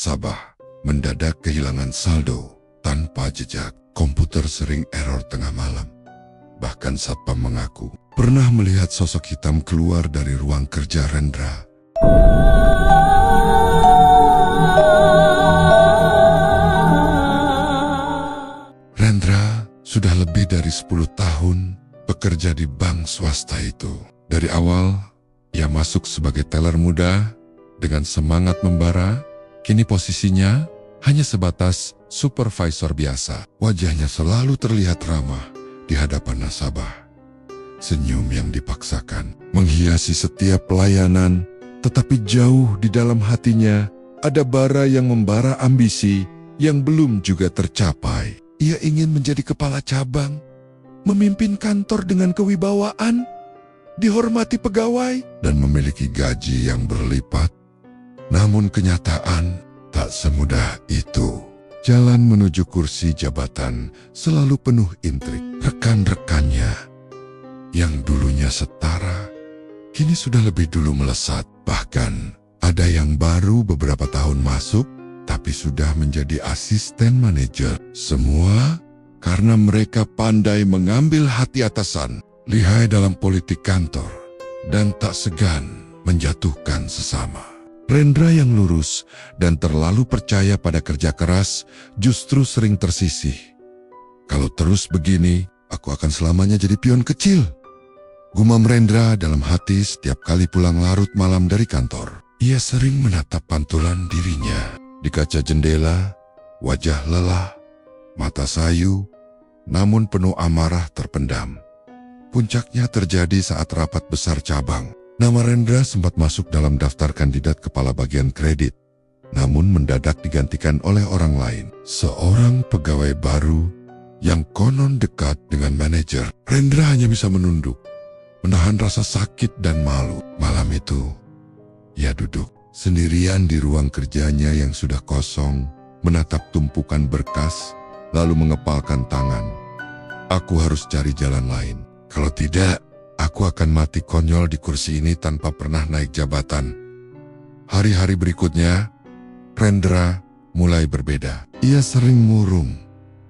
nasabah mendadak kehilangan saldo tanpa jejak. Komputer sering error tengah malam. Bahkan satpam mengaku pernah melihat sosok hitam keluar dari ruang kerja Rendra. Rendra sudah lebih dari 10 tahun bekerja di bank swasta itu. Dari awal, ia masuk sebagai teller muda dengan semangat membara. Kini posisinya hanya sebatas supervisor biasa. Wajahnya selalu terlihat ramah di hadapan nasabah. Senyum yang dipaksakan menghiasi setiap pelayanan, tetapi jauh di dalam hatinya ada bara yang membara ambisi yang belum juga tercapai. Ia ingin menjadi kepala cabang, memimpin kantor dengan kewibawaan, dihormati pegawai, dan memiliki gaji yang berlipat. Namun kenyataan tak semudah itu. Jalan menuju kursi jabatan selalu penuh intrik. Rekan-rekannya yang dulunya setara, kini sudah lebih dulu melesat. Bahkan ada yang baru beberapa tahun masuk, tapi sudah menjadi asisten manajer. Semua karena mereka pandai mengambil hati atasan, lihai dalam politik kantor, dan tak segan menjatuhkan sesama. Rendra yang lurus dan terlalu percaya pada kerja keras justru sering tersisih. Kalau terus begini, aku akan selamanya jadi pion kecil. Gumam Rendra dalam hati setiap kali pulang larut malam dari kantor. Ia sering menatap pantulan dirinya di kaca jendela, wajah lelah, mata sayu, namun penuh amarah terpendam. Puncaknya terjadi saat rapat besar cabang. Nama Rendra sempat masuk dalam daftar kandidat kepala bagian kredit, namun mendadak digantikan oleh orang lain. Seorang pegawai baru yang konon dekat dengan manajer. Rendra hanya bisa menunduk, menahan rasa sakit dan malu. Malam itu, ia duduk sendirian di ruang kerjanya yang sudah kosong, menatap tumpukan berkas, lalu mengepalkan tangan. Aku harus cari jalan lain. Kalau tidak, aku akan mati konyol di kursi ini tanpa pernah naik jabatan. Hari-hari berikutnya, Rendra mulai berbeda. Ia sering murung,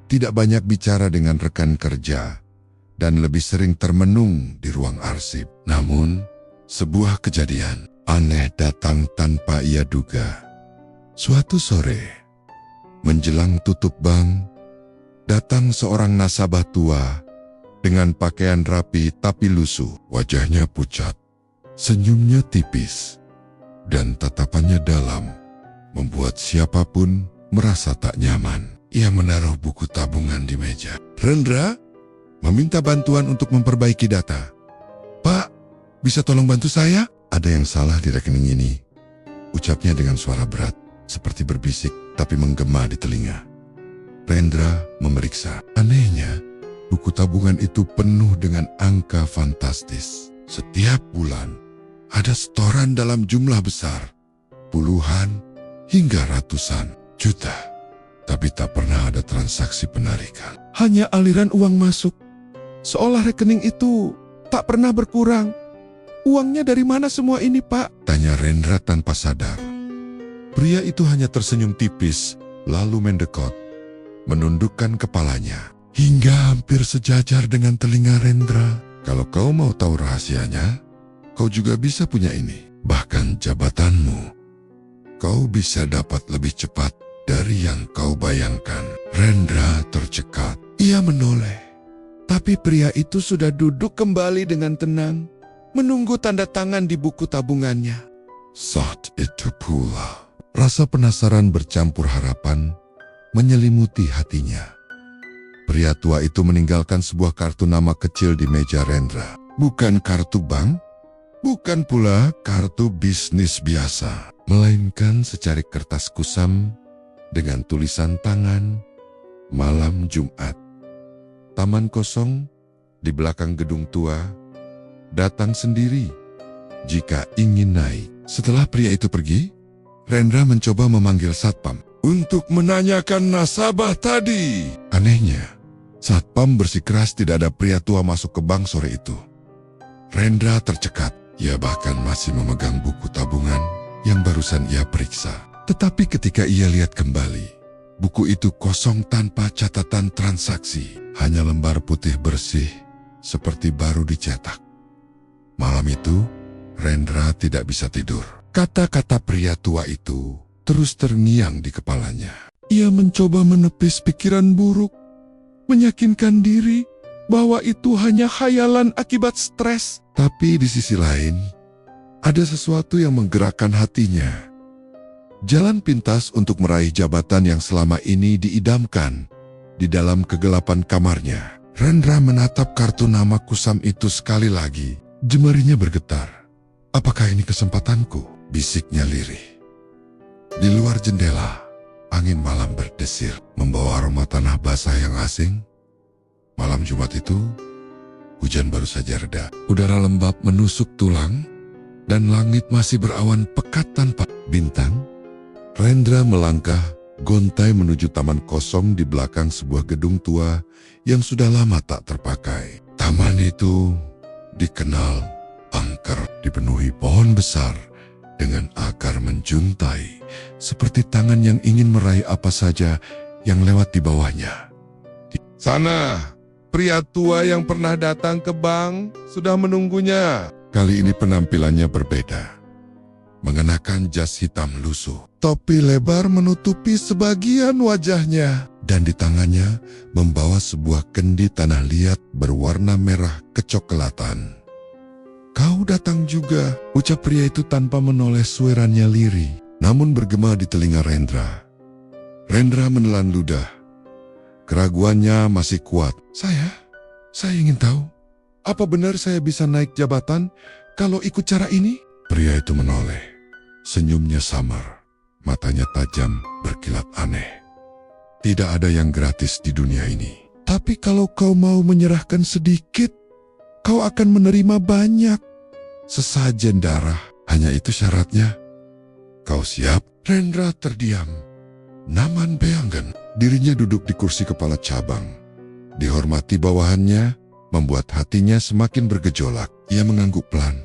tidak banyak bicara dengan rekan kerja, dan lebih sering termenung di ruang arsip. Namun, sebuah kejadian aneh datang tanpa ia duga. Suatu sore, menjelang tutup bank, datang seorang nasabah tua dengan pakaian rapi tapi lusuh. Wajahnya pucat, senyumnya tipis, dan tatapannya dalam, membuat siapapun merasa tak nyaman. Ia menaruh buku tabungan di meja. Rendra meminta bantuan untuk memperbaiki data. Pak, bisa tolong bantu saya? Ada yang salah di rekening ini, ucapnya dengan suara berat, seperti berbisik tapi menggema di telinga. Rendra memeriksa. Anehnya, buku tabungan itu penuh dengan angka fantastis. Setiap bulan, ada setoran dalam jumlah besar, puluhan hingga ratusan juta. Tapi tak pernah ada transaksi penarikan. Hanya aliran uang masuk, seolah rekening itu tak pernah berkurang. Uangnya dari mana semua ini, Pak? Tanya Rendra tanpa sadar. Pria itu hanya tersenyum tipis, lalu mendekot, menundukkan kepalanya, hingga hampir sejajar dengan telinga Rendra. Kalau kau mau tahu rahasianya, kau juga bisa punya ini. Bahkan jabatanmu, kau bisa dapat lebih cepat dari yang kau bayangkan. Rendra tercekat. Ia menoleh. Tapi pria itu sudah duduk kembali dengan tenang, menunggu tanda tangan di buku tabungannya. Saat itu pula, rasa penasaran bercampur harapan menyelimuti hatinya. Pria tua itu meninggalkan sebuah kartu nama kecil di meja Rendra. Bukan kartu bank, bukan pula kartu bisnis biasa, melainkan secarik kertas kusam dengan tulisan tangan, malam Jumat. Taman kosong di belakang gedung tua, datang sendiri jika ingin naik. Setelah pria itu pergi, Rendra mencoba memanggil satpam untuk menanyakan nasabah tadi. Anehnya, satpam bersikeras tidak ada pria tua masuk ke bank sore itu. Rendra tercekat. Ia bahkan masih memegang buku tabungan yang barusan ia periksa. Tetapi ketika ia lihat kembali, buku itu kosong tanpa catatan transaksi. Hanya lembar putih bersih, seperti baru dicetak. Malam itu, Rendra tidak bisa tidur. Kata-kata pria tua itu terus terngiang di kepalanya. Ia mencoba menepis pikiran buruk, meyakinkan diri bahwa itu hanya khayalan akibat stres. Tapi di sisi lain, ada sesuatu yang menggerakkan hatinya. Jalan pintas untuk meraih jabatan yang selama ini diidamkan di dalam kegelapan kamarnya. Rendra menatap kartu nama Kusam itu sekali lagi. Jemarinya bergetar. Apakah ini kesempatanku? Bisiknya lirih. Di luar jendela, angin malam berdesir, membawa aroma tanah basah yang asing. Malam Jumat itu, hujan baru saja reda. Udara lembab menusuk tulang, dan langit masih berawan pekat tanpa bintang. Rendra melangkah gontai menuju taman kosong di belakang sebuah gedung tua yang sudah lama tak terpakai. Taman itu dikenal angker, dipenuhi pohon besar dengan akar menjuntai, seperti tangan yang ingin meraih apa saja yang lewat di bawahnya. Sana, pria tua yang pernah datang ke bank sudah menunggunya. Kali ini penampilannya berbeda. Mengenakan jas hitam lusuh. Topi lebar menutupi sebagian wajahnya. Dan di tangannya membawa sebuah kendi tanah liat berwarna merah kecoklatan. Kau datang juga, ucap pria itu tanpa menoleh suaranya lirih, namun bergema di telinga Rendra. Rendra menelan ludah. Keraguannya masih kuat. Saya ingin tahu, apa benar saya bisa naik jabatan kalau ikut cara ini? Pria itu menoleh. Senyumnya samar, matanya tajam, berkilat aneh. Tidak ada yang gratis di dunia ini. Tapi kalau kau mau menyerahkan sedikit, kau akan menerima banyak. Sesajen darah, hanya itu syaratnya. Kau siap? Rendra terdiam. Naman Beanggen, dirinya duduk di kursi kepala cabang. Dihormati bawahannya, membuat hatinya semakin bergejolak. Ia mengangguk pelan.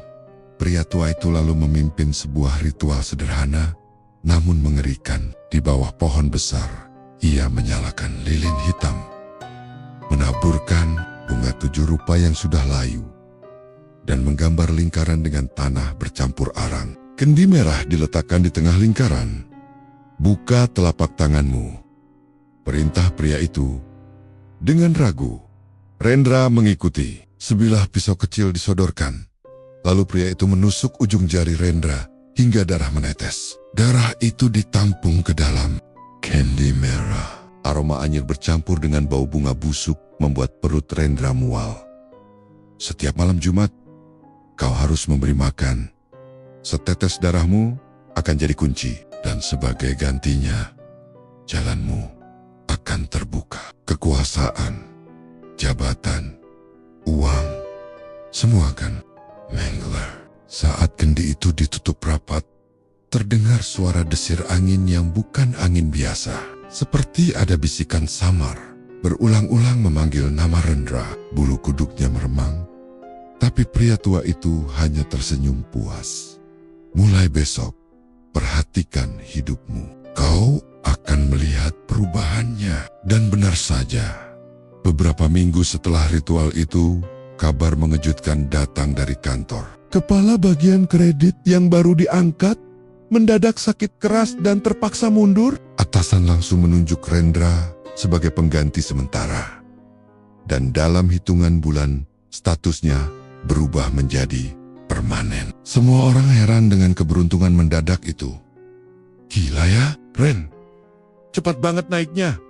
Pria tua itu lalu memimpin sebuah ritual sederhana, namun mengerikan. Di bawah pohon besar, ia menyalakan lilin hitam, menaburkan bunga 7 rupa yang sudah layu, dan menggambar lingkaran dengan tanah bercampur arang. Kendi merah diletakkan di tengah lingkaran. Buka telapak tanganmu, perintah pria itu. Dengan ragu, Rendra mengikuti. Sebilah pisau kecil disodorkan. Lalu pria itu menusuk ujung jari Rendra hingga darah menetes. Darah itu ditampung ke dalam kendi merah. Aroma anyir bercampur dengan bau bunga busuk membuat perut Rendra mual. Setiap malam Jumat, kau harus memberi makan. Setetes darahmu akan jadi kunci. Dan sebagai gantinya, jalanmu akan terbuka. Kekuasaan, jabatan, uang, semua akan menggelar. Saat kendi itu ditutup rapat, terdengar suara desir angin yang bukan angin biasa. Seperti ada bisikan samar, berulang-ulang memanggil nama Rendra. Bulu kuduknya meremang, tapi pria tua itu hanya tersenyum puas. Mulai besok, perhatikan hidupmu. Kau akan melihat perubahannya. Dan benar saja, beberapa minggu setelah ritual itu, kabar mengejutkan datang dari kantor. Kepala bagian kredit yang baru diangkat mendadak sakit keras dan terpaksa mundur. Atasan langsung menunjuk Rendra sebagai pengganti sementara. Dan dalam hitungan bulan, statusnya berubah menjadi permanen. Semua orang heran dengan keberuntungan mendadak itu. Gila ya, Ren. Cepat banget naiknya.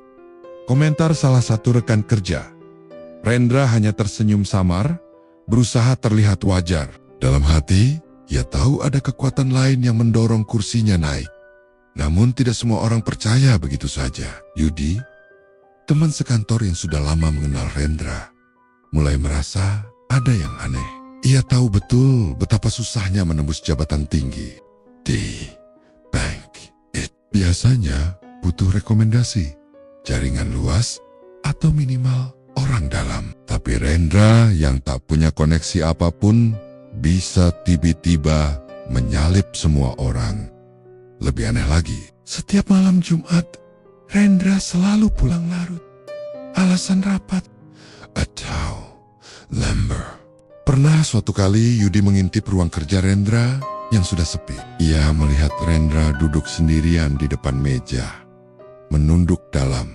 Komentar salah satu rekan kerja. Rendra hanya tersenyum samar, berusaha terlihat wajar. Dalam hati, ia tahu ada kekuatan lain yang mendorong kursinya naik. Namun tidak semua orang percaya begitu saja. Yudi, teman sekantor yang sudah lama mengenal Rendra, mulai merasa ada yang aneh. Ia tahu betul betapa susahnya menembus jabatan tinggi di bank. Biasanya butuh rekomendasi, jaringan luas, atau minimal orang dalam. Tapi Rendra yang tak punya koneksi apapun bisa tiba-tiba menyalip semua orang. Lebih aneh lagi, Setiap malam Jumat, Rendra selalu pulang larut. Alasan rapat atau lember. Pernah suatu kali Yudi mengintip ruang kerja Rendra yang sudah sepi. Ia melihat Rendra duduk sendirian di depan meja, menunduk dalam,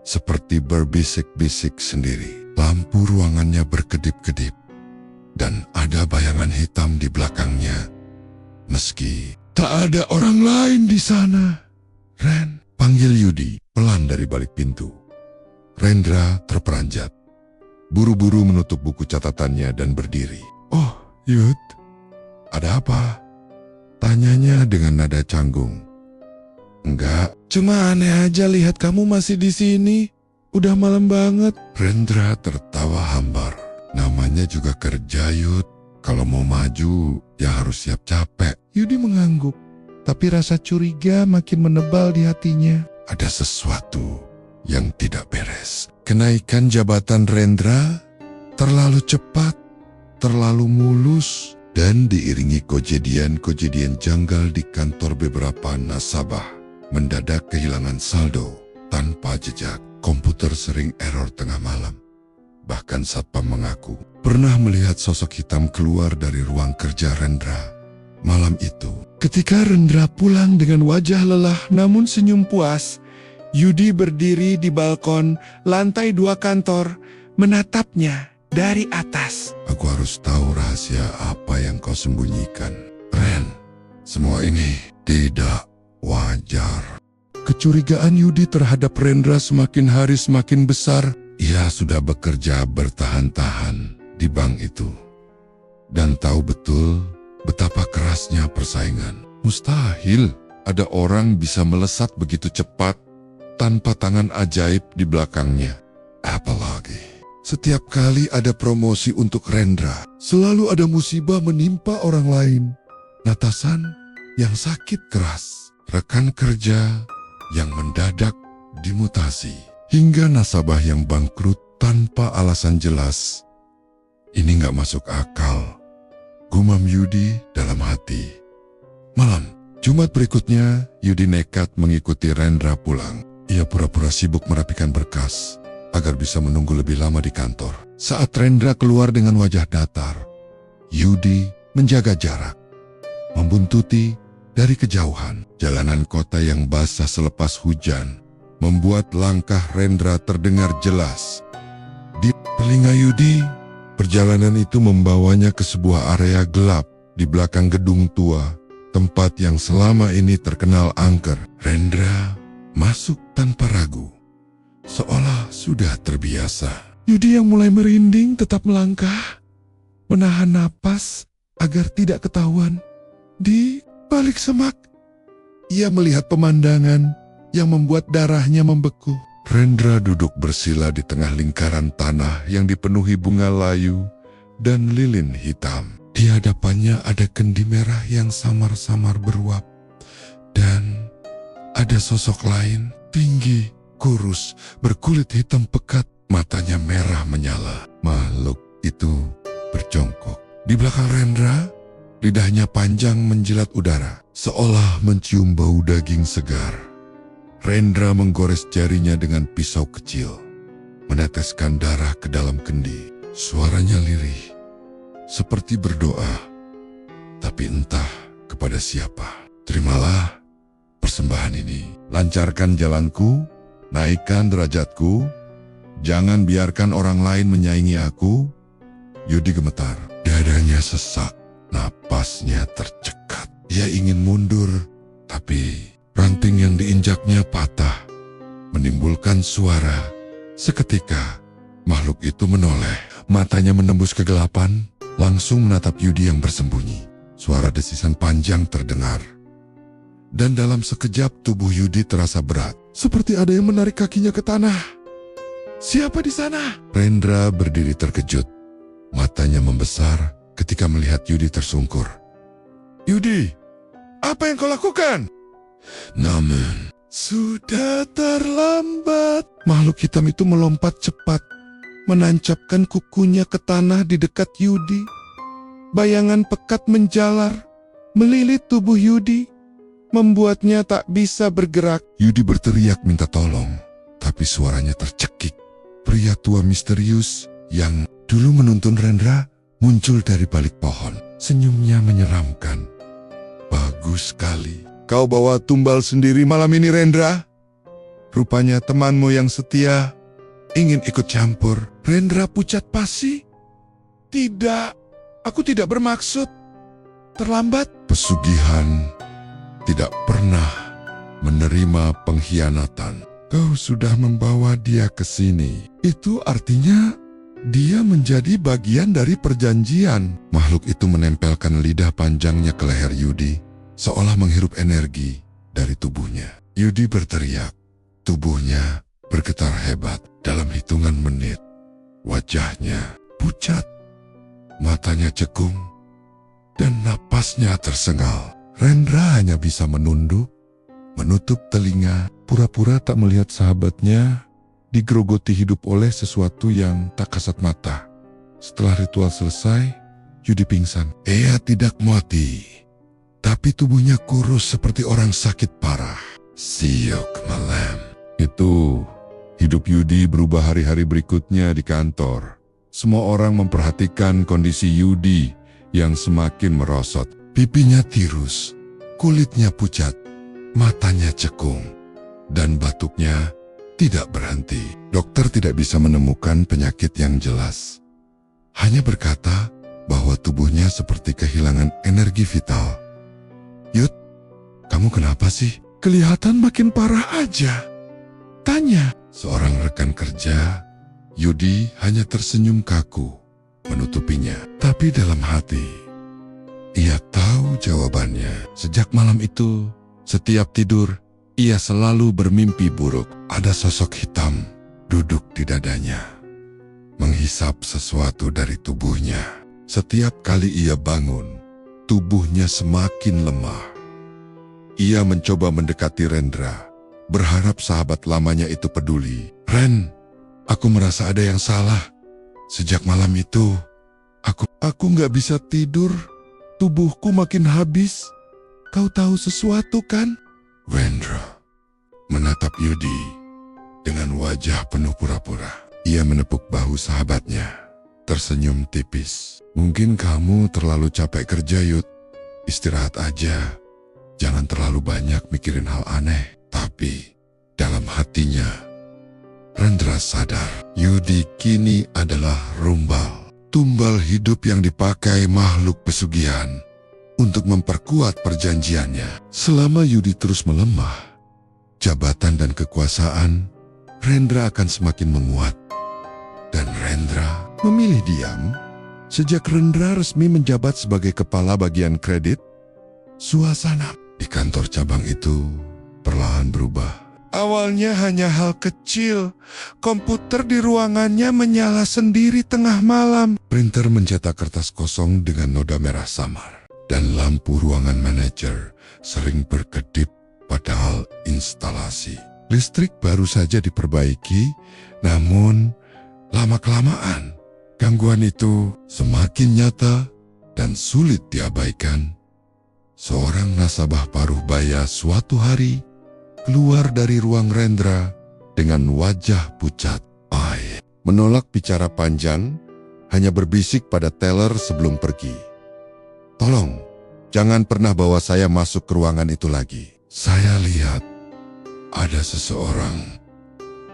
seperti berbisik-bisik sendiri. Lampu ruangannya berkedip-kedip, dan ada bayangan hitam di belakangnya. Meski tak ada orang lain di sana. "Ren," panggil Yudi pelan dari balik pintu. Rendra terperanjat, buru-buru menutup buku catatannya dan berdiri. "Oh, Yud, ada apa?" tanyanya dengan nada canggung. "Enggak, cuma aneh aja lihat kamu masih di sini. Udah malam banget." Rendra tertawa hambar. "Namanya juga kerja, Yud. Kalau mau maju, ya harus siap capek." Yudi mengangguk, tapi rasa curiga makin menebal di hatinya. Ada sesuatu yang tidak beres. Kenaikan jabatan Rendra terlalu cepat, terlalu mulus, dan diiringi kejadian-kejadian janggal di kantor beberapa nasabah. Mendadak kehilangan saldo tanpa jejak. Komputer sering error tengah malam. Bahkan satpam mengaku pernah melihat sosok hitam keluar dari ruang kerja Rendra malam itu. Ketika Rendra pulang dengan wajah lelah namun senyum puas, Yudi berdiri di balkon lantai 2 kantor, menatapnya dari atas. "Aku harus tahu rahasia apa yang kau sembunyikan, Ren. Semua ini tidak wajar." Kecurigaan Yudi terhadap Rendra semakin hari semakin besar. Ia sudah bekerja bertahan-tahan di bank itu, dan tahu betul betapa kerasnya persaingan. Mustahil ada orang bisa melesat begitu cepat tanpa tangan ajaib di belakangnya. Apalagi setiap kali ada promosi untuk Rendra, selalu ada musibah menimpa orang lain. Atasan yang sakit keras, rekan kerja yang mendadak dimutasi, hingga nasabah yang bangkrut tanpa alasan jelas. Ini nggak masuk akal, gumam Yudi dalam hati. Malam Jumat berikutnya, Yudi nekat mengikuti Rendra pulang. Ia pura-pura sibuk merapikan berkas agar bisa menunggu lebih lama di kantor. Saat Rendra keluar dengan wajah datar, Yudi menjaga jarak, membuntuti dari kejauhan. Jalanan kota yang basah selepas hujan membuat langkah Rendra terdengar jelas. Di telinga Yudi, perjalanan itu membawanya ke sebuah area gelap di belakang gedung tua, tempat yang selama ini terkenal angker. Rendra masuk tanpa ragu, seolah sudah terbiasa. Yudi yang mulai merinding tetap melangkah, menahan napas agar tidak ketahuan. Di balik semak, ia melihat pemandangan yang membuat darahnya membeku. Rendra duduk bersila di tengah lingkaran tanah yang dipenuhi bunga layu dan lilin hitam. Di hadapannya ada kendi merah yang samar-samar beruap, dan ada sosok lain, tinggi, kurus, berkulit hitam pekat, matanya merah menyala. Makhluk itu berjongkok di belakang Rendra. Lidahnya panjang menjilat udara, seolah mencium bau daging segar. Rendra menggores jarinya dengan pisau kecil, meneteskan darah ke dalam kendi. Suaranya lirih, seperti berdoa, tapi entah kepada siapa. "Terimalah persembahan ini. Lancarkan jalanku, naikkan derajatku. Jangan biarkan orang lain menyaingi aku." Yudi gemetar, dadanya sesak. Napasnya tercekat. Ia ingin mundur, tapi ranting yang diinjaknya patah, menimbulkan suara. Seketika, makhluk itu menoleh. Matanya menembus kegelapan, langsung menatap Yudi yang bersembunyi. Suara desisan panjang terdengar, dan dalam sekejap tubuh Yudi terasa berat, seperti ada yang menarik kakinya ke tanah. "Siapa di sana?" Rendra berdiri terkejut. Matanya membesar ketika melihat Yudi tersungkur. "Yudi, apa yang kau lakukan?" Namun, sudah terlambat. Makhluk hitam itu melompat cepat, menancapkan kukunya ke tanah di dekat Yudi. Bayangan pekat menjalar, melilit tubuh Yudi. membuatnya tak bisa bergerak. Yudi berteriak minta tolong, tapi suaranya tercekik. Pria tua misterius yang dulu menuntun Rendra muncul dari balik pohon. Senyumnya menyeramkan. Bagus sekali. Kau bawa tumbal sendiri malam ini, Rendra? Rupanya temanmu yang setia ingin ikut campur. Rendra pucat pasi. Tidak, aku tidak bermaksud. Terlambat. Pesugihan tidak pernah menerima pengkhianatan. Kau sudah membawa dia ke sini. Itu artinya dia menjadi bagian dari perjanjian. Makhluk itu menempelkan lidah panjangnya ke leher Yudi, seolah menghirup energi dari tubuhnya. Yudi berteriak. Tubuhnya bergetar hebat. Dalam hitungan menit, wajahnya pucat, matanya cekung, dan napasnya tersengal. Rendra hanya bisa menunduk, menutup telinga, pura-pura tak melihat sahabatnya digerogoti hidup oleh sesuatu yang tak kasat mata. Setelah ritual selesai, Yudi pingsan. Ia tidak mati, tapi tubuhnya kurus seperti orang sakit parah. Siok malam. Itu hidup Yudi berubah hari-hari berikutnya di kantor. Semua orang memperhatikan kondisi Yudi yang semakin merosot. Pipinya tirus, kulitnya pucat, matanya cekung, dan batuknya tidak berhenti. Dokter tidak bisa menemukan penyakit yang jelas. Hanya berkata bahwa tubuhnya seperti kehilangan energi vital. Yud, kamu kenapa sih? Kelihatan makin parah aja. Tanya seorang rekan kerja. Yudi hanya tersenyum kaku, menutupinya. Tapi dalam hati, ia tahu jawabannya. Sejak malam itu, setiap tidur, ia selalu bermimpi buruk. Ada sosok hitam duduk di dadanya, menghisap sesuatu dari tubuhnya. Setiap kali ia bangun, tubuhnya semakin lemah. Ia mencoba mendekati Rendra, berharap sahabat lamanya itu peduli. Ren, aku merasa ada yang salah. Sejak malam itu, aku nggak bisa tidur. Tubuhku makin habis. Kau tahu sesuatu kan? Rendra menatap Yudi dengan wajah penuh pura-pura. Ia menepuk bahu sahabatnya, tersenyum tipis. Mungkin kamu terlalu capek kerja, Yud. Istirahat aja. Jangan terlalu banyak mikirin hal aneh. Tapi dalam hatinya, Rendra sadar Yudi kini adalah Rumbal. Tumbal hidup yang dipakai makhluk pesugihan untuk memperkuat perjanjiannya. Selama Yudi terus melemah, jabatan dan kekuasaan Rendra akan semakin menguat. Dan Rendra memilih diam. Sejak Rendra resmi menjabat sebagai kepala bagian kredit, suasana di kantor cabang itu perlahan berubah. Awalnya hanya hal kecil, komputer di ruangannya menyala sendiri tengah malam. Printer mencetak kertas kosong dengan noda merah samar. Dan lampu ruangan manajer sering berkedip padahal instalasi listrik baru saja diperbaiki. Namun, lama-kelamaan, gangguan itu semakin nyata dan sulit diabaikan. Seorang nasabah paruh baya suatu hari keluar dari ruang Rendra dengan wajah pucat. Menolak bicara panjang, hanya berbisik pada teller sebelum pergi. Tolong, jangan pernah bawa saya masuk ke ruangan itu lagi. Saya lihat ada seseorang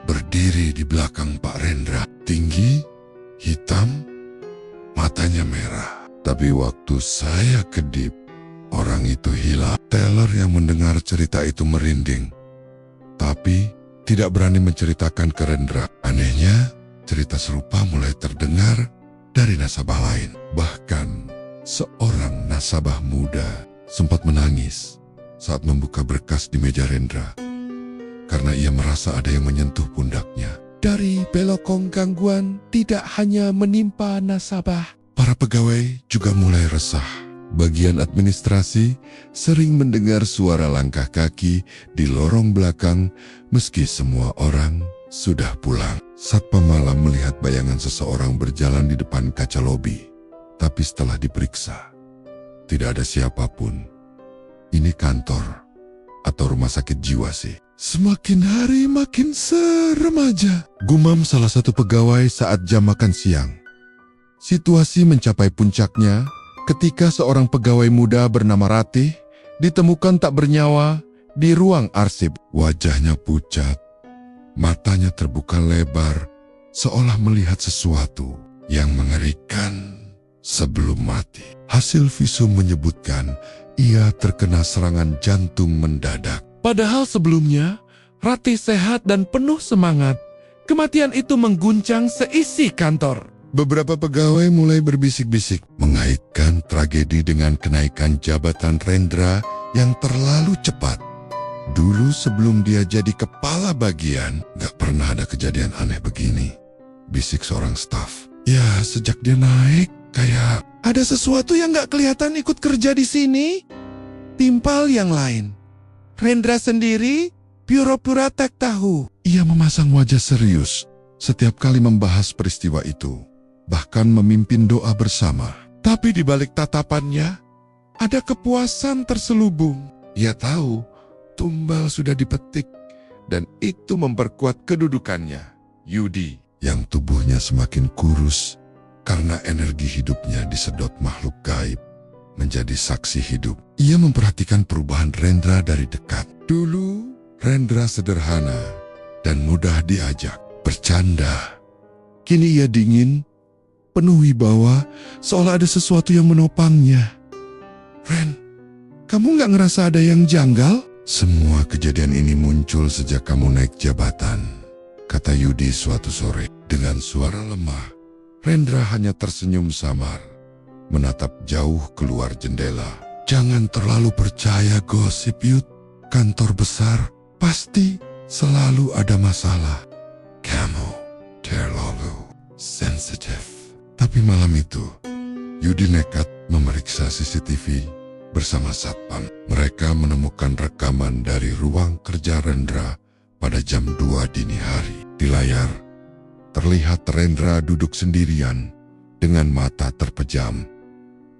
berdiri di belakang Pak Rendra. Tinggi, hitam, matanya merah. Tapi waktu saya kedip, orang itu hilang. Teller yang mendengar cerita itu merinding, tapi tidak berani menceritakan ke Rendra. Anehnya, cerita serupa mulai terdengar dari nasabah lain. Bahkan, seorang nasabah muda sempat menangis saat membuka berkas di meja Rendra karena ia merasa ada yang menyentuh pundaknya. Dari belokong gangguan tidak hanya menimpa nasabah, para pegawai juga mulai resah. Bagian administrasi sering mendengar suara langkah kaki di lorong belakang meski semua orang sudah pulang. Satpam malam melihat bayangan seseorang berjalan di depan kaca lobi. Tapi setelah diperiksa, tidak ada siapapun. Ini kantor, atau rumah sakit jiwa sih. Semakin hari makin serem aja, gumam salah satu pegawai saat jam makan siang. Situasi mencapai puncaknya ketika seorang pegawai muda bernama Ratih ditemukan tak bernyawa di ruang arsip. Wajahnya pucat, matanya terbuka lebar, seolah melihat sesuatu yang mengerikan sebelum mati. Hasil visum menyebutkan ia terkena serangan jantung mendadak. Padahal sebelumnya, Ratih sehat dan penuh semangat. Kematian itu mengguncang seisi kantor. Beberapa pegawai mulai berbisik-bisik mengaitkan tragedi dengan kenaikan jabatan Rendra yang terlalu cepat. Dulu sebelum dia jadi kepala bagian, gak pernah ada kejadian aneh begini, bisik seorang staf. Ya, sejak dia naik, kayak ada sesuatu yang gak kelihatan ikut kerja di sini. Timpal yang lain. Rendra sendiri pura-pura tak tahu. Ia memasang wajah serius setiap kali membahas peristiwa itu, bahkan memimpin doa bersama. Tapi di balik tatapannya, ada kepuasan terselubung. Ia tahu tumbal sudah dipetik dan itu memperkuat kedudukannya. Yudi, yang tubuhnya semakin kurus karena energi hidupnya disedot makhluk gaib, menjadi saksi hidup. Ia memperhatikan perubahan Rendra dari dekat. Dulu, Rendra sederhana dan mudah diajak bercanda. Kini ia dingin, penuh wibawa, seolah ada sesuatu yang menopangnya. Ren, kamu gak ngerasa ada yang janggal? Semua kejadian ini muncul sejak kamu naik jabatan, kata Yudi suatu sore. Dengan suara lemah, Rendra hanya tersenyum samar, menatap jauh keluar jendela. Jangan terlalu percaya gosip, Yud. Kantor besar pasti selalu ada masalah. Kamu terlalu sensitif. Tapi malam itu, Yudi nekat memeriksa CCTV bersama Satpam. Mereka menemukan rekaman dari ruang kerja Rendra pada jam 2 dini hari. Di layar, terlihat Rendra duduk sendirian dengan mata terpejam.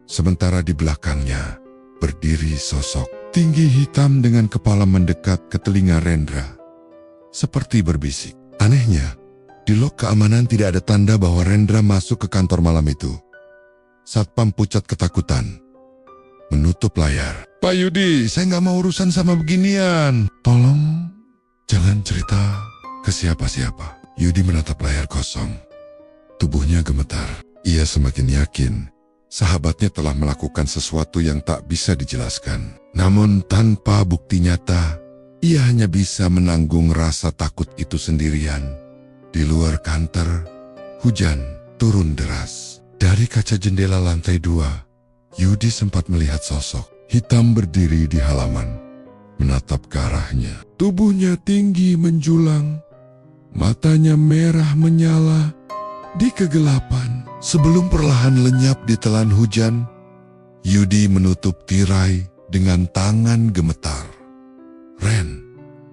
Sementara di belakangnya, berdiri sosok tinggi hitam dengan kepala mendekat ke telinga Rendra, seperti berbisik. Anehnya, di log keamanan tidak ada tanda bahwa Rendra masuk ke kantor malam itu. Satpam pucat ketakutan, menutup layar. Pak Yudi, saya nggak mau urusan sama beginian. Tolong, jangan cerita ke siapa-siapa. Yudi menatap layar kosong. Tubuhnya gemetar. Ia semakin yakin sahabatnya telah melakukan sesuatu yang tak bisa dijelaskan. Namun tanpa bukti nyata, ia hanya bisa menanggung rasa takut itu sendirian. Di luar kantor, hujan turun deras. Dari kaca jendela lantai 2, Yudi sempat melihat sosok hitam berdiri di halaman, menatap ke arahnya. Tubuhnya tinggi menjulang, matanya merah menyala di kegelapan. Sebelum perlahan lenyap di telan hujan, Yudi menutup tirai dengan tangan gemetar. Ren,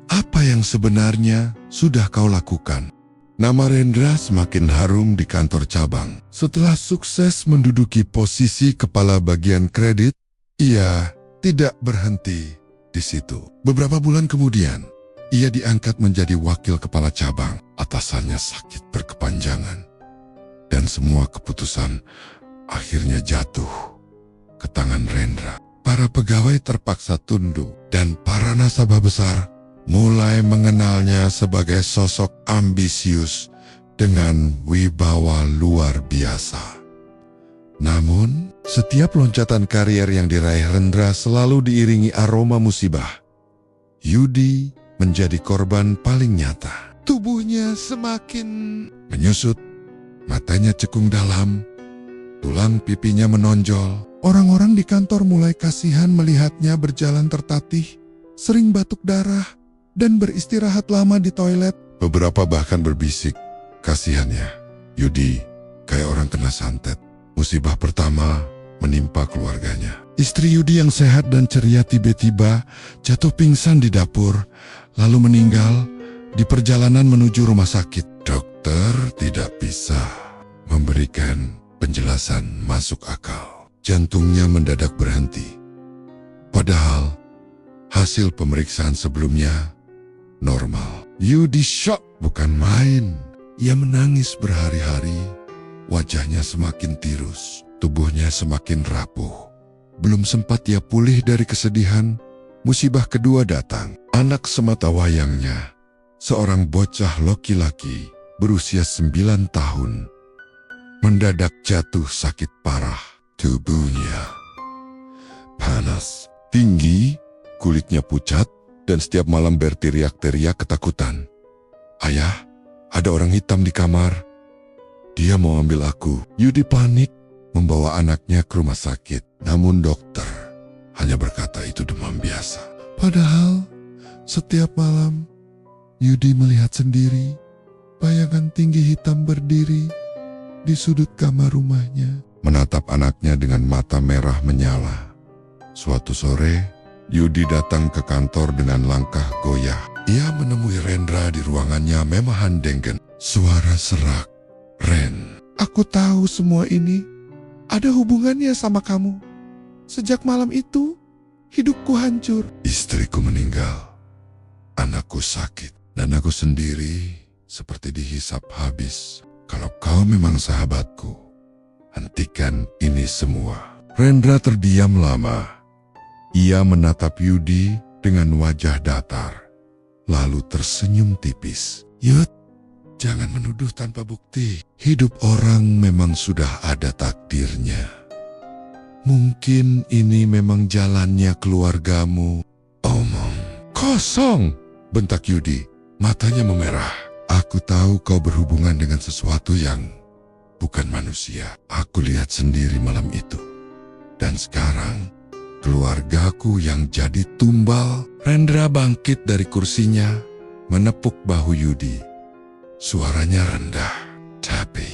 apa yang sebenarnya sudah kau lakukan? Nama Rendra semakin harum di kantor cabang. Setelah sukses menduduki posisi kepala bagian kredit, ia tidak berhenti di situ. Beberapa bulan kemudian, ia diangkat menjadi wakil kepala cabang. Atasannya sakit berkepanjangan, dan semua keputusan akhirnya jatuh ke tangan Rendra. Para pegawai terpaksa tunduk dan para nasabah besar mulai mengenalnya sebagai sosok ambisius dengan wibawa luar biasa. Namun, setiap loncatan karier yang diraih Rendra selalu diiringi aroma musibah. Yudi menjadi korban paling nyata. Tubuhnya semakin menyusut, matanya cekung dalam, tulang pipinya menonjol. Orang-orang di kantor mulai kasihan melihatnya berjalan tertatih, sering batuk darah, dan beristirahat lama di toilet. Beberapa bahkan berbisik, kasihannya, Yudi kayak orang kena santet. Musibah pertama menimpa keluarganya. Istri Yudi yang sehat dan ceria tiba-tiba jatuh pingsan di dapur, lalu meninggal di perjalanan menuju rumah sakit. Dokter tidak bisa memberikan penjelasan masuk akal. Jantungnya mendadak berhenti. Padahal Hasil pemeriksaan sebelumnya normal. Yudi shock bukan main. Ia menangis berhari-hari. Wajahnya semakin tirus, tubuhnya semakin rapuh. Belum sempat ia pulih dari kesedihan, musibah kedua datang. Anak semata wayangnya, seorang bocah laki-laki berusia 9 tahun, mendadak jatuh sakit parah. Tubuhnya panas, tinggi, kulitnya pucat, dan setiap malam berteriak-teriak ketakutan. "Ayah, ada orang hitam di kamar. Dia mau ambil aku." Yudi panik, membawa anaknya ke rumah sakit. Namun dokter hanya berkata itu demam biasa. Padahal setiap malam Yudi melihat sendiri bayangan tinggi hitam berdiri di sudut kamar rumahnya, menatap anaknya dengan mata merah menyala. Suatu sore, Yudi datang ke kantor dengan langkah goyah. Ia menemui Rendra di ruangannya memahan denggen. Suara serak. "Ren, aku tahu semua ini ada hubungannya sama kamu. Sejak malam itu, hidupku hancur. Istriku meninggal, anakku sakit, dan aku sendiri seperti dihisap habis. Kalau kau memang sahabatku, hentikan ini semua." Rendra terdiam lama. Ia menatap Yudi dengan wajah datar, lalu tersenyum tipis. "Yud, jangan menuduh tanpa bukti. Hidup orang memang sudah ada takdirnya. Mungkin ini memang jalannya keluargamu." "Omong kosong," bentak Yudi, matanya memerah. "Aku tahu kau berhubungan dengan sesuatu yang bukan manusia. Aku lihat sendiri malam itu. Dan sekarang, keluargaku yang jadi tumbal." Rendra bangkit dari kursinya, menepuk bahu Yudi. Suaranya rendah, "Tapi,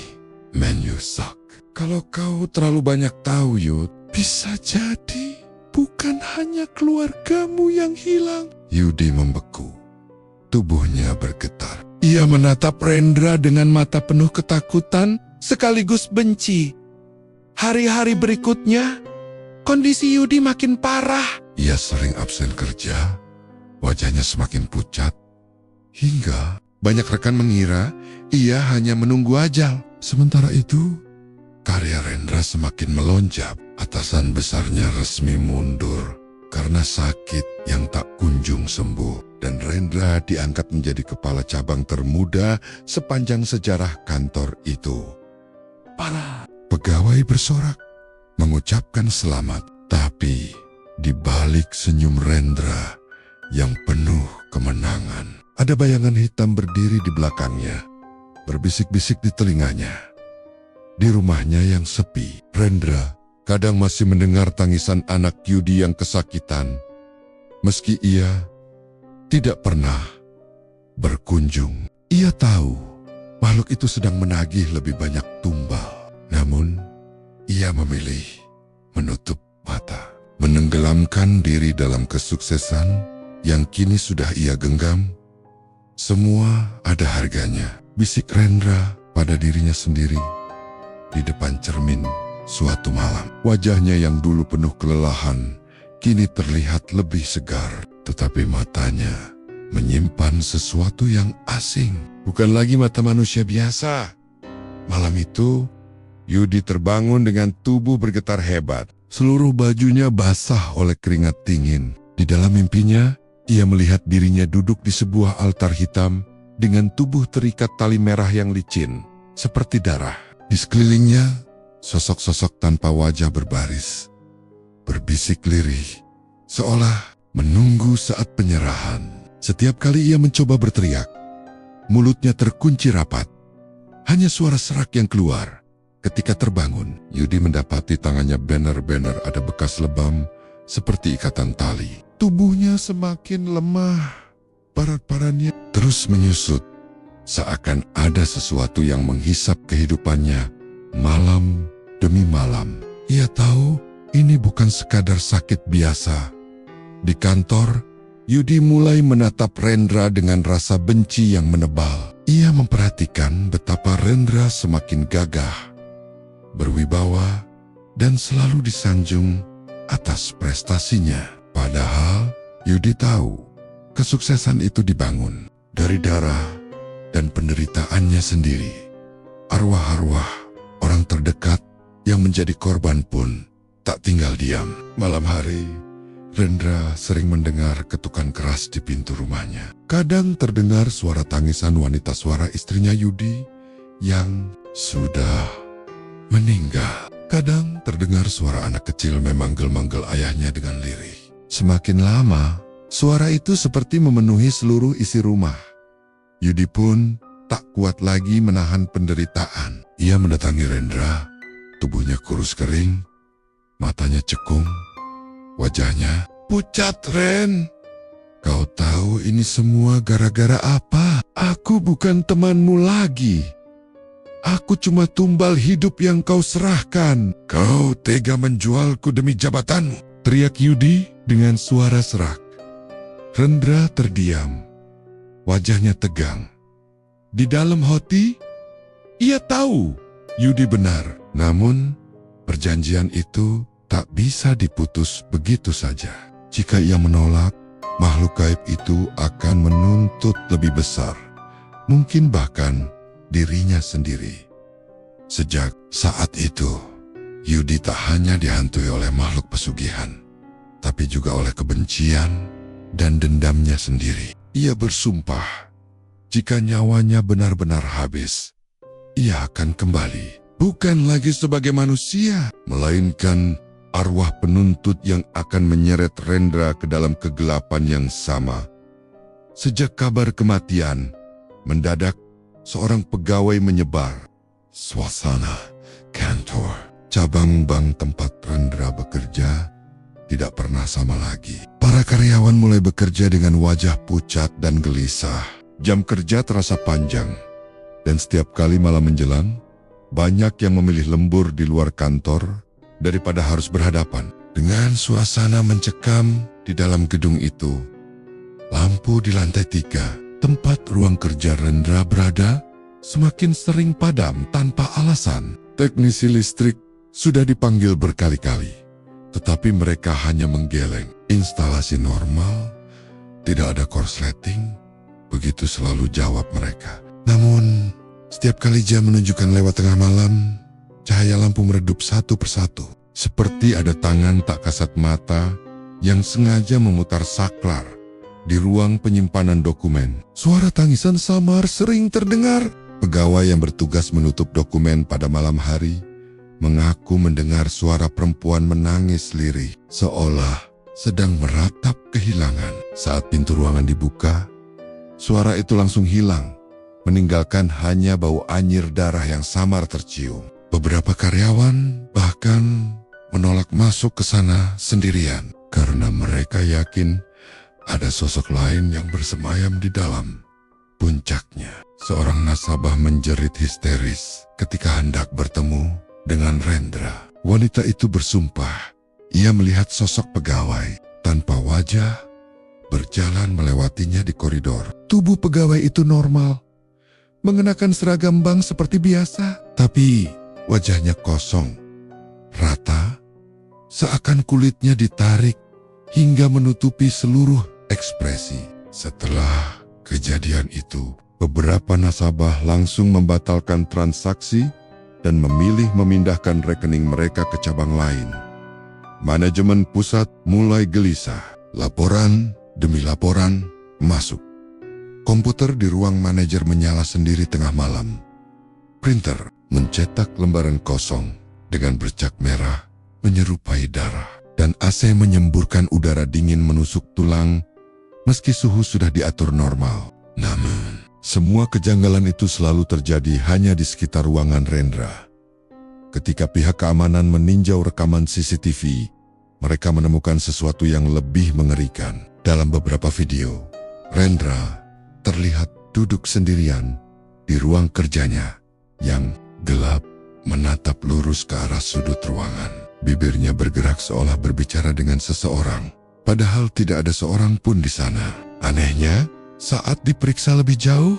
man, you suck. Kalau kau terlalu banyak tahu, Yud, bisa jadi bukan hanya keluargamu yang hilang." Yudi membeku. Tubuhnya bergetar. Ia menatap Rendra dengan mata penuh ketakutan sekaligus benci. Hari-hari berikutnya, kondisi Yudi makin parah. Ia sering absen kerja, wajahnya semakin pucat, hingga banyak rekan mengira ia hanya menunggu ajal. Sementara itu, karya Rendra semakin melonjak. Atasan besarnya resmi mundur karena sakit yang tak kunjung sembuh. Dan Rendra diangkat menjadi kepala cabang termuda sepanjang sejarah kantor itu. Para pegawai bersorak, mengucapkan selamat. Tapi di balik senyum Rendra yang penuh kemenangan, ada bayangan hitam berdiri di belakangnya, berbisik-bisik di telinganya. Di rumahnya yang sepi, Rendra kadang masih mendengar tangisan anak Yudi yang kesakitan, meski ia tidak pernah berkunjung. Ia tahu makhluk itu sedang menagih lebih banyak tumbal. Namun, ia memilih menutup mata, menenggelamkan diri dalam kesuksesan yang kini sudah ia genggam. Semua ada harganya, bisik Rendra pada dirinya sendiri. Di depan cermin suatu malam, wajahnya yang dulu penuh kelelahan kini terlihat lebih segar, tetapi matanya menyimpan sesuatu yang asing. Bukan lagi mata manusia biasa. Malam itu, Yudi terbangun dengan tubuh bergetar hebat. Seluruh bajunya basah oleh keringat dingin. Di dalam mimpinya, ia melihat dirinya duduk di sebuah altar hitam dengan tubuh terikat tali merah yang licin, seperti darah. Di sekelilingnya, sosok-sosok tanpa wajah berbaris, berbisik lirih, seolah menunggu saat penyerahan. Setiap kali ia mencoba berteriak, mulutnya terkunci rapat. Hanya suara serak yang keluar. Ketika terbangun, Yudi mendapati tangannya benar-benar ada bekas lebam seperti ikatan tali. Tubuhnya semakin lemah. Parat-parannya terus menyusut. Seakan ada sesuatu yang menghisap kehidupannya malam demi malam. Ia tahu ini bukan sekadar sakit biasa. Di kantor, Yudi mulai menatap Rendra dengan rasa benci yang menebal. Ia memperhatikan betapa Rendra semakin gagah, berwibawa, dan selalu disanjung atas prestasinya. Padahal Yudi tahu kesuksesan itu dibangun dari darah dan penderitaannya sendiri. Arwah-arwah orang terdekat yang menjadi korban pun tak tinggal diam. Malam hari, Rendra sering mendengar ketukan keras di pintu rumahnya. Kadang terdengar suara tangisan wanita suara istrinya Yudi yang sudah meninggal. Kadang terdengar suara anak kecil memanggil-manggil ayahnya dengan lirih. Semakin lama, suara itu seperti memenuhi seluruh isi rumah. Yudi pun tak kuat lagi menahan penderitaan. Ia mendatangi Rendra, tubuhnya kurus kering, matanya cekung, wajahnya pucat. Ren, kau tahu ini semua gara-gara apa? Aku bukan temanmu lagi. Aku cuma tumbal hidup yang kau serahkan. Kau tega menjualku demi jabatanmu, teriak Yudi dengan suara serak. Rendra terdiam, wajahnya tegang. Di dalam hati, ia tahu Yudi benar. Namun, perjanjian itu tak bisa diputus begitu saja. Jika ia menolak, makhluk gaib itu akan menuntut lebih besar. Mungkin bahkan dirinya sendiri. Sejak saat itu, Yudi tak hanya dihantui oleh makhluk pesugihan, tapi juga oleh kebencian dan dendamnya sendiri. Ia bersumpah, jika nyawanya benar-benar habis, ia akan kembali. Bukan lagi sebagai manusia, melainkan arwah penuntut yang akan menyeret Rendra ke dalam kegelapan yang sama. Sejak kabar kematian, mendadak seorang pegawai menyebar. Suasana kantor, cabang bank tempat Rendra bekerja, tidak pernah sama lagi. Para karyawan mulai bekerja dengan wajah pucat dan gelisah. Jam kerja terasa panjang, dan setiap kali malam menjelang, banyak yang memilih lembur di luar kantor daripada harus berhadapan dengan suasana mencekam di dalam gedung itu. Lampu di lantai 3, tempat ruang kerja Rendra berada, semakin sering padam tanpa alasan. Teknisi listrik sudah dipanggil berkali-kali, tetapi mereka hanya menggeleng. Instalasi normal, tidak ada korsleting, begitu selalu jawab mereka. Namun, setiap kali jam menunjukkan lewat tengah malam, cahaya lampu meredup satu persatu. Seperti ada tangan tak kasat mata yang sengaja memutar saklar di ruang penyimpanan dokumen. Suara tangisan samar sering terdengar. Pegawai yang bertugas menutup dokumen pada malam hari mengaku mendengar suara perempuan menangis lirih, seolah sedang meratap kehilangan. Saat pintu ruangan dibuka, suara itu langsung hilang, meninggalkan hanya bau anyir darah yang samar tercium. Beberapa karyawan bahkan menolak masuk ke sana sendirian karena mereka yakin ada sosok lain yang bersemayam di dalam. Puncaknya, seorang nasabah menjerit histeris ketika hendak bertemu dengan Rendra. Wanita itu bersumpah, ia melihat sosok pegawai tanpa wajah berjalan melewatinya di koridor. Tubuh pegawai itu normal, mengenakan seragam bank seperti biasa, tapi wajahnya kosong, rata, seakan kulitnya ditarik hingga menutupi seluruh ekspresi. Setelah kejadian itu, beberapa nasabah langsung membatalkan transaksi dan memilih memindahkan rekening mereka ke cabang lain. Manajemen pusat mulai gelisah. Laporan demi laporan masuk. Komputer di ruang manajer menyala sendiri tengah malam. Printer mencetak lembaran kosong dengan bercak merah menyerupai darah. Dan AC menyemburkan udara dingin menusuk tulang meski suhu sudah diatur normal. Namun, semua kejanggalan itu selalu terjadi hanya di sekitar ruangan Rendra. Ketika pihak keamanan meninjau rekaman CCTV, mereka menemukan sesuatu yang lebih mengerikan. Dalam beberapa video, Rendra terlihat duduk sendirian di ruang kerjanya yang gelap, menatap lurus ke arah sudut ruangan. Bibirnya bergerak seolah berbicara dengan seseorang, padahal tidak ada seorang pun di sana. Anehnya, saat diperiksa lebih jauh,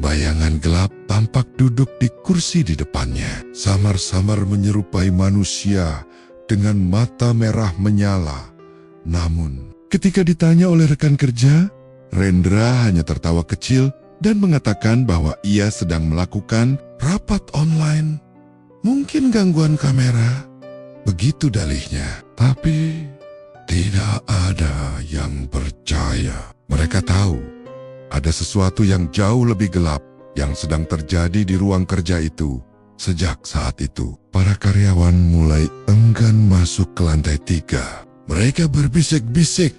bayangan gelap tampak duduk di kursi di depannya. Samar-samar menyerupai manusia dengan mata merah menyala. Namun, Ketika ditanya oleh rekan kerja, Rendra hanya tertawa kecil dan mengatakan bahwa ia sedang melakukan rapat online. Mungkin gangguan kamera, begitu dalihnya. Tapi tidak ada yang percaya. Mereka tahu ada sesuatu yang jauh lebih gelap yang sedang terjadi di ruang kerja itu. Sejak saat itu, para karyawan mulai enggan masuk ke lantai 3. Mereka berbisik-bisik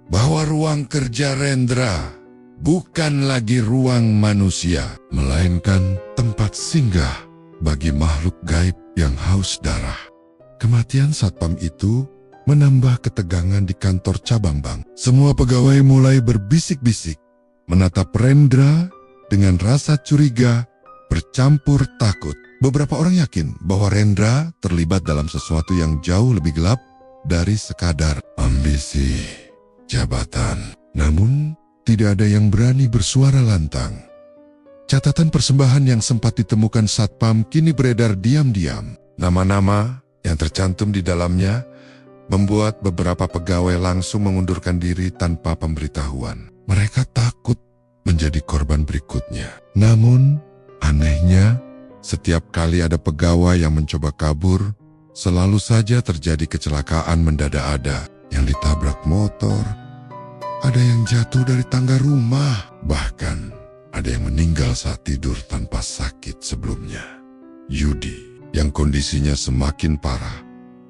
bahwa ruang kerja Rendra bukan lagi ruang manusia, melainkan tempat singgah bagi makhluk gaib yang haus darah. Kematian satpam itu menambah ketegangan di kantor cabang bank. Semua pegawai mulai berbisik-bisik, menatap Rendra dengan rasa curiga bercampur takut. Beberapa orang yakin bahwa Rendra terlibat dalam sesuatu yang jauh lebih gelap dari sekadar ambisi jabatan. Namun, tidak ada yang berani bersuara lantang. Catatan persembahan yang sempat ditemukan satpam kini beredar diam-diam. Nama-nama yang tercantum di dalamnya membuat beberapa pegawai langsung mengundurkan diri tanpa pemberitahuan. Mereka takut menjadi korban berikutnya. Namun, anehnya, setiap kali ada pegawai yang mencoba kabur, selalu saja terjadi kecelakaan mendadak-ada. Yang ditabrak motor, ada yang jatuh dari tangga rumah, bahkan ada yang meninggal saat tidur tanpa sakit sebelumnya. Yudi, yang kondisinya semakin parah,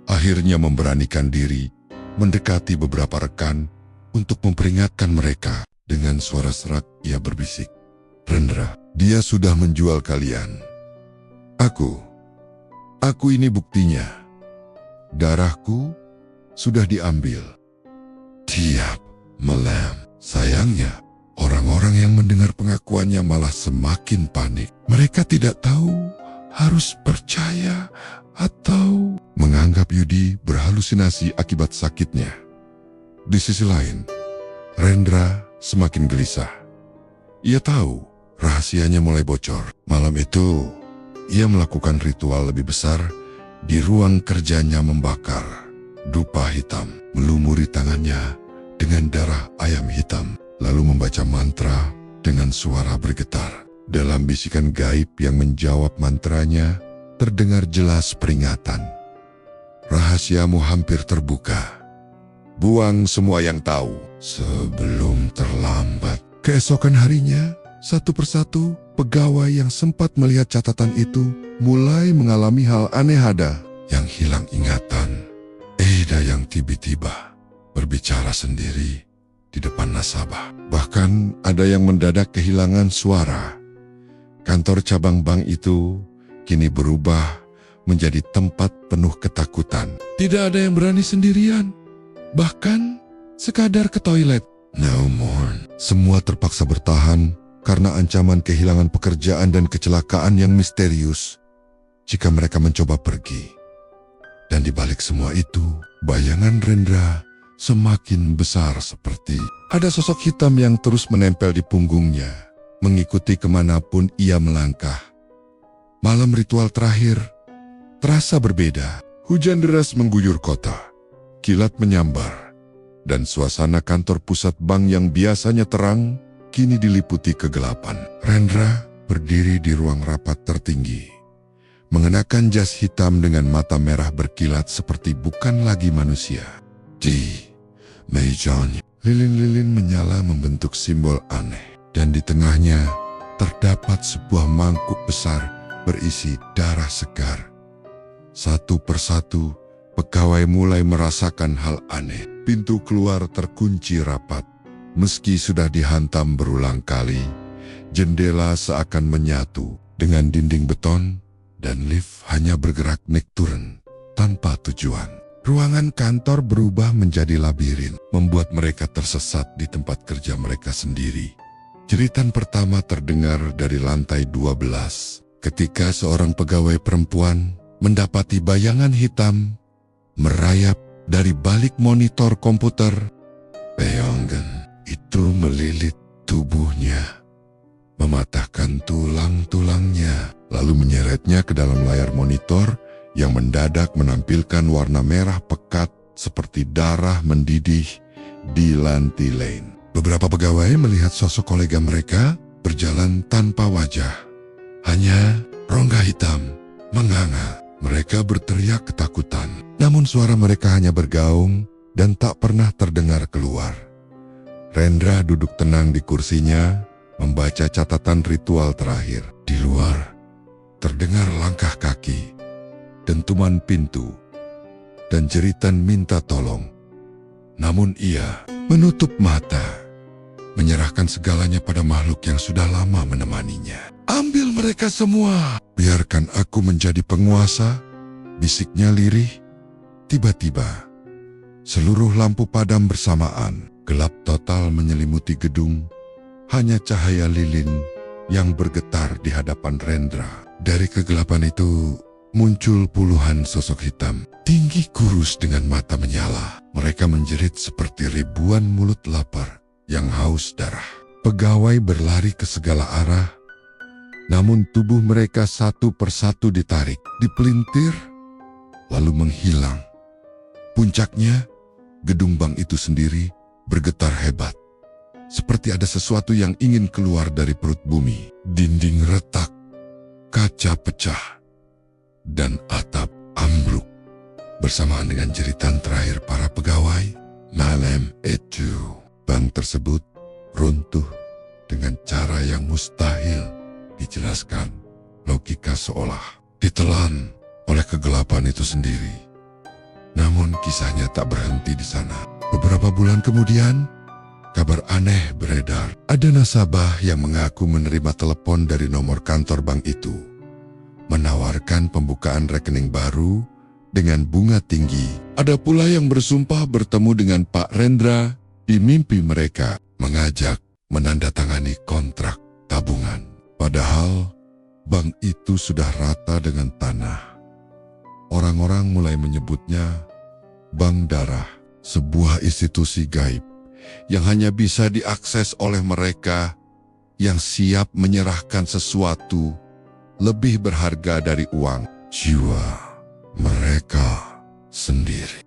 akhirnya memberanikan diri mendekati beberapa rekan untuk memperingatkan mereka. Dengan suara serak ia berbisik, "Rendra, dia sudah menjual kalian. Aku ini buktinya. Darahku sudah diambil." Tiap malam, sayangnya, orang-orang yang mendengar pengakuannya malah semakin panik. Mereka tidak tahu harus percaya atau menganggap Yudi berhalusinasi akibat sakitnya. Di sisi lain, Rendra semakin gelisah. Ia tahu rahasianya mulai bocor. Malam itu, ia melakukan ritual lebih besar di ruang kerjanya, membakar dupa hitam, melumuri tangannya dengan darah ayam hitam, lalu membaca mantra dengan suara bergetar. Dalam bisikan gaib yang menjawab mantranya, terdengar jelas peringatan. "Rahasiamu hampir terbuka. Buang semua yang tahu sebelum terlambat." Keesokan harinya, satu persatu pegawai yang sempat melihat catatan itu mulai mengalami hal aneh. Ada yang hilang ingatan, ada yang tiba-tiba berbicara sendiri di depan nasabah. Bahkan ada yang mendadak kehilangan suara. Kantor cabang bank itu kini berubah menjadi tempat penuh ketakutan. Tidak ada yang berani sendirian, bahkan sekadar ke toilet. No more. Semua terpaksa bertahan karena ancaman kehilangan pekerjaan dan kecelakaan yang misterius jika mereka mencoba pergi. Dan di balik semua itu, bayangan Rendra semakin besar, seperti ada sosok hitam yang terus menempel di punggungnya, mengikuti kemanapun ia melangkah. Malam ritual terakhir terasa berbeda. Hujan deras mengguyur kota, kilat menyambar, dan suasana kantor pusat bank yang biasanya terang kini diliputi kegelapan. Rendra berdiri di ruang rapat tertinggi, mengenakan jas hitam dengan mata merah berkilat seperti bukan lagi manusia. Di mejanya, lilin-lilin menyala membentuk simbol aneh, dan di tengahnya terdapat sebuah mangkuk besar berisi darah segar. Satu persatu, pegawai mulai merasakan hal aneh. Pintu keluar terkunci rapat. Meski sudah dihantam berulang kali, jendela seakan menyatu dengan dinding beton, dan lift hanya bergerak naik turun tanpa tujuan. Ruangan kantor berubah menjadi labirin, membuat mereka tersesat di tempat kerja mereka sendiri. Jeritan pertama terdengar dari lantai 12, ketika seorang pegawai perempuan mendapati bayangan hitam merayap dari balik monitor komputer. Bayangan itu melilit tubuhnya, mematahkan tulang-tulangnya, lalu menyeretnya ke dalam layar monitor yang mendadak menampilkan warna merah pekat seperti darah mendidih di Lanti Lane. Beberapa pegawai melihat sosok kolega mereka berjalan tanpa wajah. Hanya rongga hitam menganga. Mereka berteriak ketakutan. Namun suara mereka hanya bergaung dan tak pernah terdengar keluar. Rendra duduk tenang di kursinya, membaca catatan ritual terakhir. Di luar, terdengar langkah kaki, dentuman pintu, dan jeritan minta tolong. Namun ia menutup mata, menyerahkan segalanya pada makhluk yang sudah lama menemaninya. Ambil mereka semua, biarkan aku menjadi penguasa, bisiknya lirih. Tiba-tiba, seluruh lampu padam bersamaan. Gelap total menyelimuti gedung, hanya cahaya lilin yang bergetar di hadapan Rendra. Dari kegelapan itu muncul puluhan sosok hitam, tinggi kurus dengan mata menyala. Mereka menjerit seperti ribuan mulut lapar yang haus darah. Pegawai berlari ke segala arah, namun tubuh mereka satu persatu ditarik, dipelintir, lalu menghilang. Puncaknya, gedung bank itu sendiri bergetar hebat, seperti ada sesuatu yang ingin keluar dari perut bumi. Dinding retak, kaca pecah, dan atap ambruk. Bersamaan dengan jeritan terakhir para pegawai, malam itu bank tersebut runtuh dengan cara yang mustahil dijelaskan. Logika seolah ditelan oleh kegelapan itu sendiri. Namun kisahnya tak berhenti di sana. Beberapa bulan kemudian, kabar aneh beredar. Ada nasabah yang mengaku menerima telepon dari nomor kantor bank itu, menawarkan pembukaan rekening baru dengan bunga tinggi. Ada pula yang bersumpah bertemu dengan Pak Rendra di mimpi mereka, mengajak menandatangani kontrak tabungan. Padahal bank itu sudah rata dengan tanah. Orang-orang mulai menyebutnya Bank Darah, sebuah institusi gaib yang hanya bisa diakses oleh mereka yang siap menyerahkan sesuatu lebih berharga dari uang, jiwa mereka sendiri.